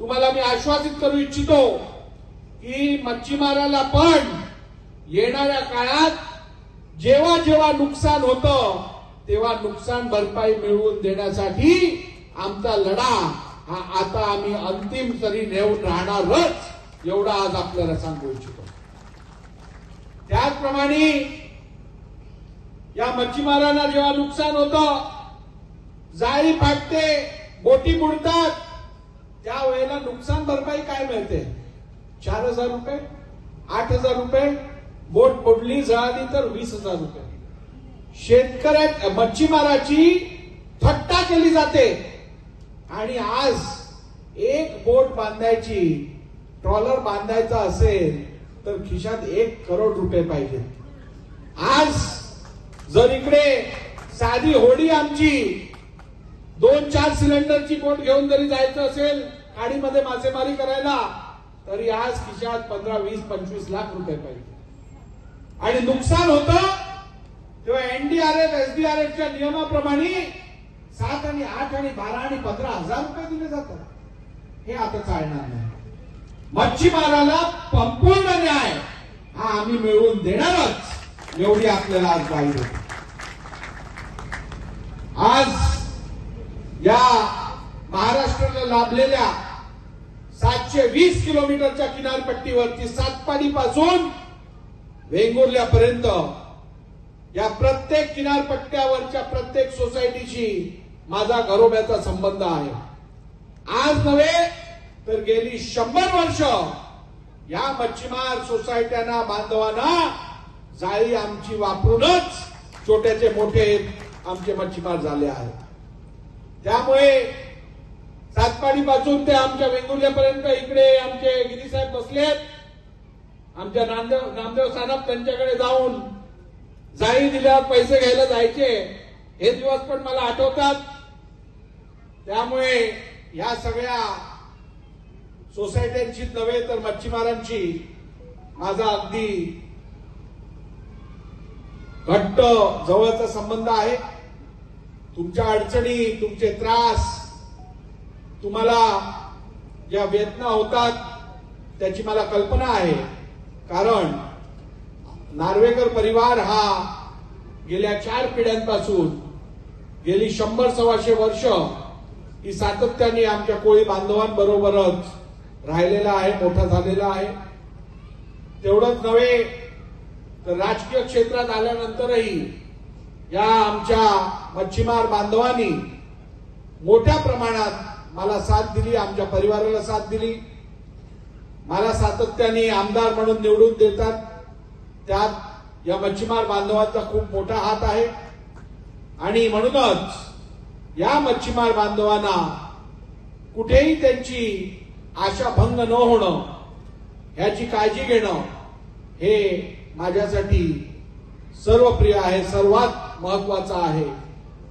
तुम्हाला मी आश्वासित करू इच्छितो की मच्छीमाराला पण येणाऱ्या काळात जेव्हा जेव्हा नुकसान होतं तेव्हा नुकसान भरपाई मिळवून देण्यासाठी आमचा लढा हा आता आम्ही अंतिम सरी नेऊन राहणारच, एवढा आज आपल्याला सांगू इच्छितो. त्याचप्रमाणे या मच्छीमारांना जेव्हा नुकसान होतं, जाळी फाटते, बोटी बुडतात, त्यावेळेला नुकसान भरपाई काय मिळते? 4,000 रुपये, 8,000 रुपये, बोट बुडली जळाली तर 20,000 रुपये. शेतकऱ्या मच्छीमाराची थट्टा केली जाते आणि आज एक बोट बांधायची, ट्रॉलर बांधायचा असेल तर खिशात 1 करोड रुपये पाहिजे. आज जर इकडे साधी होडी आमची 2-4 सिलेंडरची बोट घेऊन जरी जायचं असेल खाडीमध्ये मासेमारी करायला, तरी आज खिशात 15, 20, 25 लाख रुपये पाहिजे. आणि नुकसान होतं तेव्हा एनडीआरएफ, एसडीआरएफच्या नियमाप्रमाणे 7 आणि 8 आणि 12 आणि 15,000 रुपये दिले जातात. हे आता चालणार नाही. मच्छीमाराला संपूर्ण न्याय हा आम्ही मिळवून देणारच, एवढी आपल्याला आज ग्वाही देतो. आज या महाराष्ट्राला लाभलेल्या 720 किलोमीटरच्या किनारपट्टीवरती सातपाडीपासून वेंगुर्ल्यापर्यंत या प्रत्येक किनारपट्ट्यावरच्या प्रत्येक सोसायटीशी माझा घरोब्याचा संबंध आहे. आज नव्हे तर गेली 100 वर्ष या मच्छीमार सोसायट्यांना, बांधवांना जाळी आमची वापरूनच छोट्याचे मोठे आमचे मच्छीमार झाले आहेत. त्यामुळे सातपाडीपासून ते आमच्या वेंगुर्ल्यापर्यंत इकडे आमचे गिरीसाहेब बसलेत. आमच्या नामदेव सानप त्यांच्याकडे जाऊन जाळी दिल्यावर पैसे घ्यायला जायचे, हे दिवस पण मला आठवतात. त्यामुळे या सगळ्या सोसायट्यांची नव्हे तर मच्छीमारांची माझा अगदी घट्ट जवळचा संबंध आहे. तुमच्या अडचणी, तुमचे त्रास, तुम्हाला ज्या वेदना होतात त्याची मला कल्पना आहे. कारण नार्वेकर परिवार हा गेल्या 4 पिढ्यांपासून गेली 100-125 वर्ष ही सातत्याने आमच्या कोळी बांधवांबरोबरच राहिलेला आहे, मोठा झालेला आहे. तेवढंच नव्हे तर राजकीय क्षेत्रात आल्यानंतरही या आमच्या मच्छीमार बांधवांनी मोठ्या प्रमाणात मला साथ दिली, आमच्या परिवाराला साथ दिली. मला सातत्याने आमदार म्हणून निवडून देतात, त्यात या मच्छीमार बांधवांचा खूप मोठा हात आहे. आणि म्हणूनच या मच्छीमार बांधवांना कुठेही त्यांची आशा भंग न होणं, याची काळजी घेणं हे माझ्यासाठी सर्वप्रिय आहे, सर्वात महत्वाचं आहे,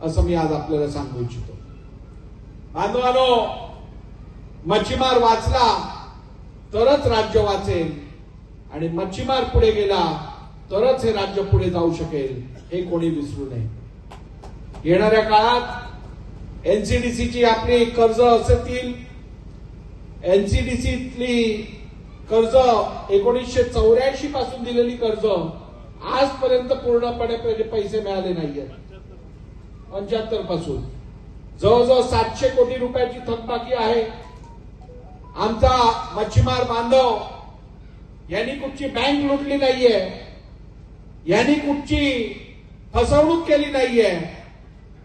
असं मी आज आपल्याला सांगू इच्छितो. बांधवांनो, मच्छीमार वाचला तरच राज्य वाचेल आणि मच्छीमार पुढे गेला तरच हे राज्य पुढे जाऊ शकेल, हे कोणी विसरू नये. येणाऱ्या काळात एनसीडीसीची आपली कर्ज असतील, एनसीडीसीतली कर्ज 1984 पासून दिलेली कर्ज आजपर्यंत पूर्णपणे पैसे मिळाले नाहीये. 75 पासून जवळजवळ 700 कोटी रुपयाची थकबाकी आहे. आमचा मच्छीमार बांधव यांनी कुठची बँक लुटली नाहीये, यांनी कुठची फसवणूक केली नाहीये,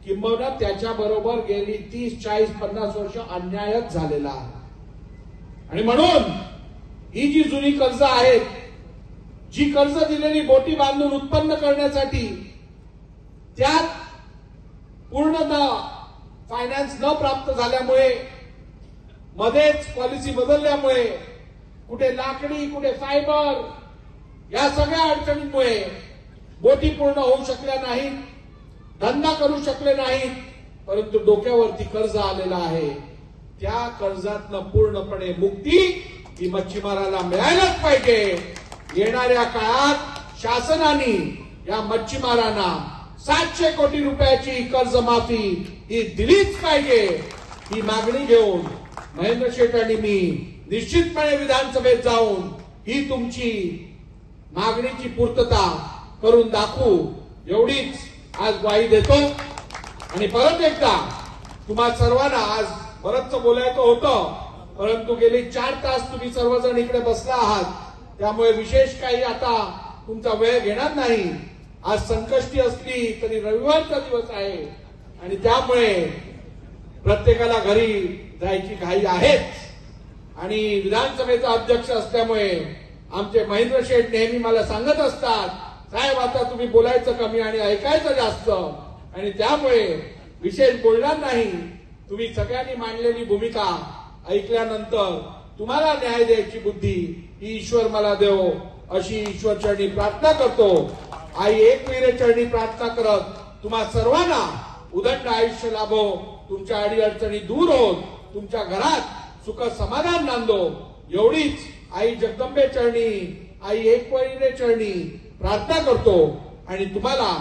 किंबहुना त्याच्याबरोबर गेली 30, 40, 50 वर्ष अन्यायच झालेला आहे. आणि म्हणून ही जी जुनी कर्ज आहेत, जी कर्ज दिलेली बोटी बांधून उत्पन्न करण्यासाठी, त्यात पूर्णतः फायनान्स न प्राप्त झाल्यामुळे, मध्येच पॉलिसी बदलल्यामुळे, कुठे लाकडी कुठे फायबर, या सगळ्या अडचणींमुळे बोटी पूर्ण होऊ शकल्या नाहीत, धंदा करू शकले नाहीत. परंतु डोक्यावरती कर्ज आलेला आहे. त्या कर्जातनं पूर्णपणे मुक्ती ही मच्छीमाराला मिळायलाच पाहिजे. येणाऱ्या काळात शासनाने या मच्छीमारांना 700 कोटी रुपयाची कर्जमाफी ही दिलीच पाहिजे, ही मागणी घेऊन महेंद्र शेठ आणि मी निश्चितपणे विधानसभेत जाऊन ही तुमची मागणीची पूर्तता करून दाखवू एवढीच आज ग्वाही देतो। आणि परत एकदा तुम्हा सर्वांना आज बरंच बोलायचं होतं, परंतु गेली 4 तास तुम्ही सर्वजण इकडे बसला आहात, त्यामुळे विशेष काही आता तुमचा वेळ घेणार नाही। आज संकष्टी असली तरी रविवारचा दिवस आहे आणि त्यामुळे प्रत्येकाला घरी जायची घाई आहेच। आणि विधानसभेचा अध्यक्ष असल्यामुळे आमचे महेंद्र शेठ नेहमी मला सांगत असतात, साहेब आता तुम्ही बोलायचं कमी आणि ऐकायचं जास्त, आणि त्यामुळे विशेष बोलणार नाही। तुम्ही सगळ्यांनी मांडलेली भूमिका ऐकल्यानंतर तुम्हाला न्याय द्यायची बुद्धी ही ईश्वर मला देव अशी ईश्वर चरणी प्रार्थना करतो। आई एकविरे चरणी प्रार्थना करत तुम्हा सर्वांना उदंड आयुष्य लाभो, तुमच्या अडीअडचणी दूर होत, तुमच्या घरात सुख समाधान नांदो एवढीच आई जगदंबे चरणी, आई एकविरे चरणी प्रार्थना करतो आणि तुम्हाला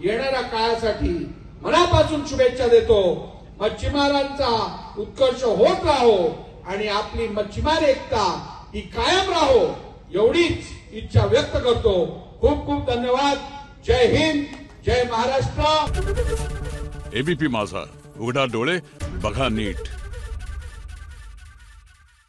येणाऱ्या काळासाठी मनापासून शुभेच्छा देतो। मच्छीमारांचा उत्कर्ष होत राहो आणि आपली मच्छीमार एकता ही कायम राहो एवढीच इच्छा व्यक्त करतो। खूप खूप धन्यवाद। जय हिंद, जय महाराष्ट्र। एबीपी माझा, उघडा डोळे बघा नीट।